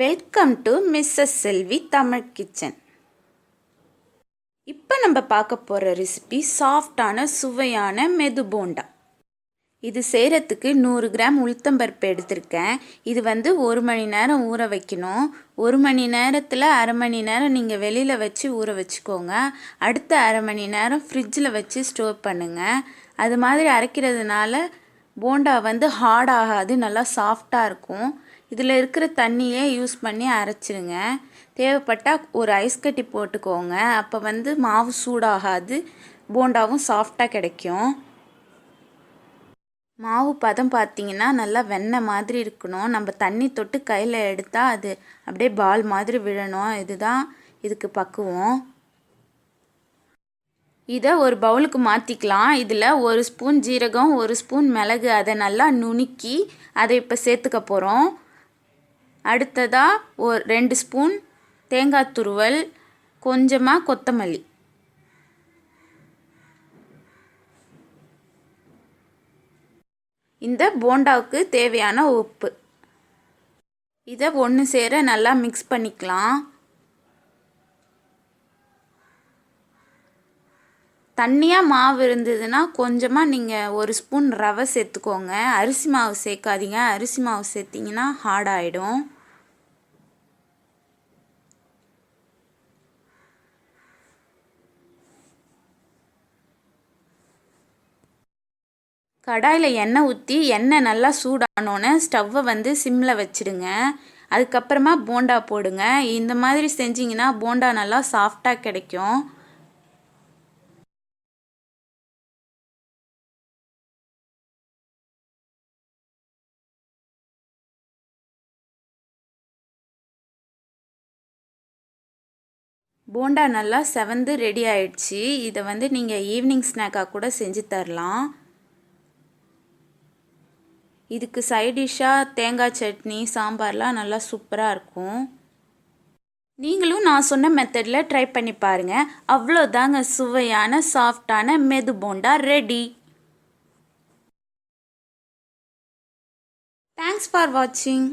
Welcome to Mrs Selvi Tamil kitchen. இப்போ நம்ம பார்க்க போகிற ரெசிபி சாஃப்டான சுவையான மெது போண்டா. இது செய்கிறதுக்கு 100 கிராம் உளுத்தம்பருப்பு எடுத்திருக்கேன். இது 1 மணி நேரம் ஊற வைக்கணும். 1 மணி நேரத்தில் அரை மணி நேரம் நீங்கள் வெளியில் வச்சு ஊற வச்சுக்கோங்க. அடுத்த அரை மணி நேரம் ஃப்ரிட்ஜில் வச்சு ஸ்டோர் பண்ணுங்கள். அது மாதிரி அரைக்கிறதுனால போண்டா ஹார்ட் ஆகாது, நல்லா சாஃப்டாக இருக்கும். இதில் இருக்கிற தண்ணியே யூஸ் பண்ணி அரைச்சிருங்க. தேவைப்பட்டால் ஒரு ஐஸ் கட்டி போட்டுக்கோங்க. அப்போ மாவு சூடாகாது, போண்டாவும் சாஃப்டாக கிடைக்கும். மாவு பதம் பார்த்திங்கன்னா நல்லா வெண்ணெய் மாதிரி இருக்கணும். நம்ம தண்ணி தொட்டு கையில் எடுத்தால் அது அப்படியே பால் மாதிரி விழணும். இதுதான் இதுக்கு பக்குவம். இதை ஒரு பவுலுக்கு மாற்றிக்கலாம். இதில் 1 ஸ்பூன் ஜீரகம், 1 ஸ்பூன் மிளகு, அதை நல்லா நுணுக்கி அதை இப்போ சேர்த்துக்க போகிறோம். அடுத்ததாக 2 ஸ்பூன் தேங்காய் துருவல், கொஞ்சமாக கொத்தமல்லி. இந்த போண்டாவுக்கு தேவையான உப்பு. இதை ஒன்று சேர நல்லா மிக்ஸ் பண்ணிக்கலாம். தண்ணியாக மாவு இருந்ததுன்னா கொஞ்சமாக நீங்கள் 1 ஸ்பூன் ரவை சேர்த்துக்கோங்க. அரிசி மாவு சேர்க்காதீங்க. அரிசி மாவு சேர்த்திங்கன்னா ஹார்ட் ஆகிடும். கடாயில் எண்ணெய் ஊற்றி எண்ணெய் நல்லா சூடானோன்னே ஸ்டவ்வை சிம்மில் வச்சுடுங்க. அதுக்கப்புறமா போண்டா போடுங்க. இந்த மாதிரி செஞ்சிங்கன்னா போண்டா நல்லா சாஃப்டாக கிடைக்கும். போண்டா நல்லா செவந்து ரெடி ஆயிடுச்சு. இதை நீங்கள் ஈவினிங் ஸ்நாக்காக கூட செஞ்சு தரலாம். இதுக்கு சைடிஷ்ஷாக தேங்காய் சட்னி, சாம்பார்லாம் நல்லா சூப்பராக இருக்கும். நீங்களும் நான் சொன்ன மெத்தடில் ட்ரை பண்ணி பாருங்கள். அவ்வளோதாங்க, சுவையான சாஃப்டான மெது போண்டா ரெடி. தேங்க்ஸ் ஃபார் வாட்சிங்.